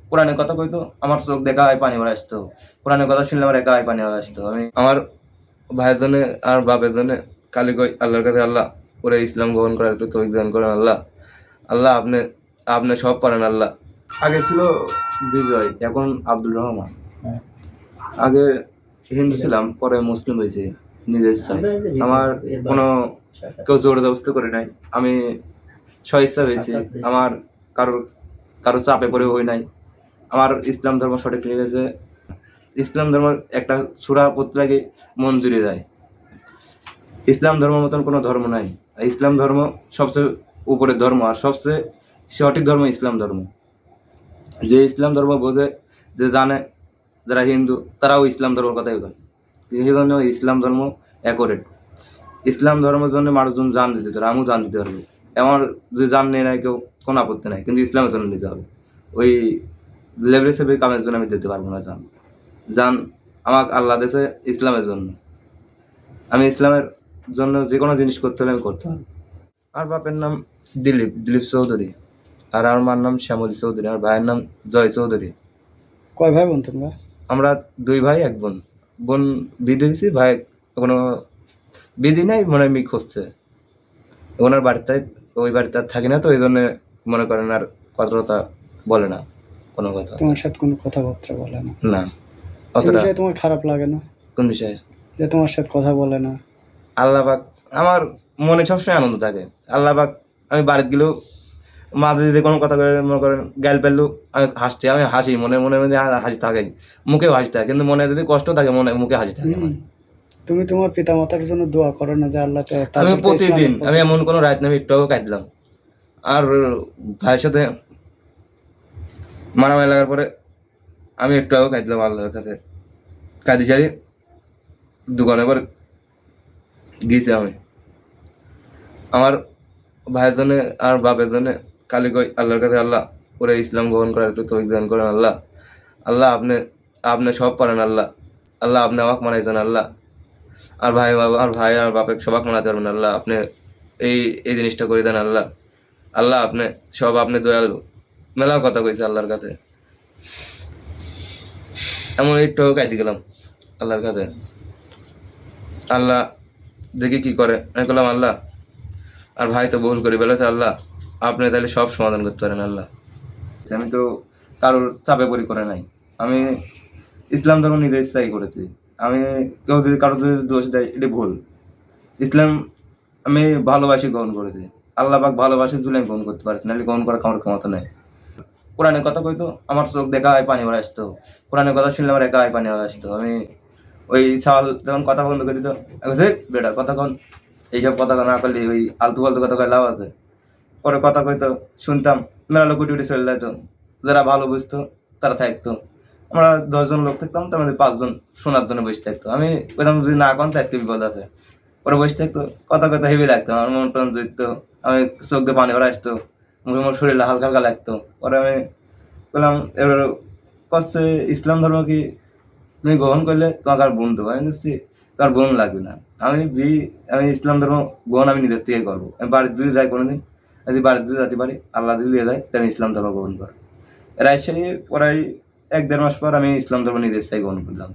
কোরআনের কথা কইতো আমার চোখ দেখা হয় পানি ভরে আসতো। কোরআনের কথা শুনলে আমার একা হয় পানি ভরে আসতো। আমি আমার ভাইয়ের জন্য আর বাপের জন্য কালি কই আল্লাহর কাছে, আল্লাহ ওরে ইসলাম গ্রহণ করার একটু তৌফিক দান করেন আল্লাহ। আল্লাহ আপনি আপনি সব পারেন আল্লাহ। আগে ছিল বিজয়, এখন আব্দুল রহমান। আগে হিন্দু ছিলাম, পরে মুসলিম হয়েছি নিজের ইচ্ছায়। আমার কোনো কেউ জোর জবরদস্তি করে নাই, আমি স্বইচ্ছা হয়েছি। আমার কারোর কারো চাপে পড়ে হই নাই। আমার ইসলাম ধর্ম সঠিক লেগেছে। ইসলাম ধর্ম একটা সূরা পড়তে লাগে মন জুড়ে যায়। ইসলাম ধর্ম মতন কোনো ধর্ম নাই। ইসলাম ধর্ম সবচেয়ে উপরের ধর্ম, আর সবচেয়ে সঠিক ধর্ম ইসলাম ধর্ম। যে ইসলাম ধর্ম বোঝে, যে জানে, যারা হিন্দু তারাও ইসলাম ধর্মের কথাই বলে। সেই জন্য ইসলাম ধর্ম অ্যাকোরেট। ইসলাম ধর্মের জন্য মানুষজন জান দিতে পারে, আমিও জান দিতে পারবো। আমার যে জান নেই নাই কেউ, কোনো আপত্তি নাই, কিন্তু ইসলামের জন্য দিতে হবে। ওই লেবরে সেবরে কামের জন্য আমি দিতে পারবো না জান। জান আমাকে আল্লাহ দিয়েছে ইসলামের জন্য। আমি ইসলামের জন্য যে কোনো জিনিস করতে হলে আমি করতে পারবো। আর বাপের নাম দিলীপ চৌধুরী, আর আমার মার নাম শ্যামলী চৌধুরী, আর ভাইয়ের নাম জয় চৌধুরী। কয় ভাই বোন তোমরা? আমরা 2 ভাই 1 বোন। বোন বিয়ে দিয়েছি, ভাই এখনো বিধি নাই, মনে হয় খুঁজছে। ওনার বাড়িতে, ওই বাড়িতে আর থাকি না, তো এই জন্য মনে করেন আর কথা বলে না, কোনো কথা। তোমার সাথে কোনো কথাবার্তা বলে না? না। এই অতটা। বিষয়ে তোমার খারাপ লাগে না? কোন বিষয়ে? যে তোমার সাথে কথা বলে না। আল্লাহ পাক, আমার মনে সবসময় আনন্দ থাকে। আল্লাহ পাক, আমি বাড়িতে গেলেও মা যদি কোনো কথা করে, মনে করেন গাল পেলেও আমি হাসি, মনে মনে মনে হাসি থাকে, মুখেও হাসি থাকে, কিন্তু মনে যদি কষ্ট থাকে মুখে হাসি থাকে। তুমি তোমার পিতামাতার জন্য দোয়া করো না যে আল্লাহ আমি প্রতিদিন, আমি এমন কোনো রাত না আমি একটু কাটলাম। আর ভাইয়ের সাথে মারামারি লাগার পরে আমি একটু কাটলাম আল্লাহর কাছে, কাঁদি সারি দোকানে পরে গেছি। আমি আমার ভাইয়ের জন্য আর বাপের জন্য কালি কই আল্লাহর কাছে, আল্লাহ ওরে ইসলাম গ্রহণ করার একটু তৌফিক দান করেন আল্লাহ। আল্লাহ আপনি সব পারেন আল্লাহ। আল্লাহ আপনি আমাকে মানাইছেন আল্লাহ। আর ভাই আর বাপের সবাক মানাতে পারবেন আল্লাহ। আপনি এই জিনিসটা করে দেন আল্লাহ। আল্লাহ আপনি দয়ালু। মেলা কথা কইছে আল্লাহর কাছে, এমন একটু কাইতে গেলাম আল্লাহর কাছে। আল্লাহ দেখি কি করে। আমি বললাম আল্লাহ, আর ভাই তো ভুল করে ফেলেছে আল্লাহ, আপনি তাহলে সব সমাধান করতে পারেন আল্লাহ। আমি তো কারোর চাপে পড়ি করে নাই। আমি ইসলাম ধর্ম নিজের ইচ্ছাই করেছি। আমি কেউ যদি কারো যদি দোষ দেয়, এটা ভুল। ইসলাম আমি ভালোবাসি গ্রহণ করেছি। আল্লাহ পাক ভালোবাসি তুলে আমি গ্রহণ করতে পারছি, নাহলে গ্রহণ করার আমার ক্ষমতা নেই। কোরআনের কথা কইতো আমার চোখ দেখা হয় পানি ভরে আসতো। কোরআনের কথা শুনলে আমার একা হয় পানি ভরে আসতো। আমি ওই সাল যখন কথা বন্ধ করে দিত, বেটার কথা কন, এইসব কথা না করলে ওই আলতু ফালতু কথা কয় লাভ আছে। পরে কথা কইতো, শুনতাম, মেলা লোক উঠে চলে যেত। যারা ভালো বুঝতো তারা থাকতো। আমরা 10 জন লোক থাকতাম, তার মধ্যে 5 জন শোনার জন্য বসে থাকতো। আমি কইতাম যদি না কন তো আজকে বিপদ আছে। পরে বসে থাকতো, কথা হেভি লাগতো, আমার মন টন জুড়তো, আমি চোখ দিয়ে পানি ভরে আসতো, আমার শরীরে হালকা হালকা লাগতো। পরে আমি বললাম, এবার করছে ইসলাম ধর্ম কি তুমি গ্রহণ করলে তোমাকে আর বোন দেবো? আমি বলছি তোমার বোন লাগবে না। আমি ইসলাম ধর্ম গ্রহণ আমি নিজের থেকে করবো। আমি বাড়ির যদি যাই কোনোদিন, যদি বাড়ির যদি যেতে পারি, আল্লাহ যদি লিয়ে যায়, তাহলে ইসলাম ধর্ম গ্রহণ করো। রাজশাহী পড়াই 1-1.5 মাস পর আমি ইসলাম ধর্ম নিজের থেকে গ্রহণ করলাম।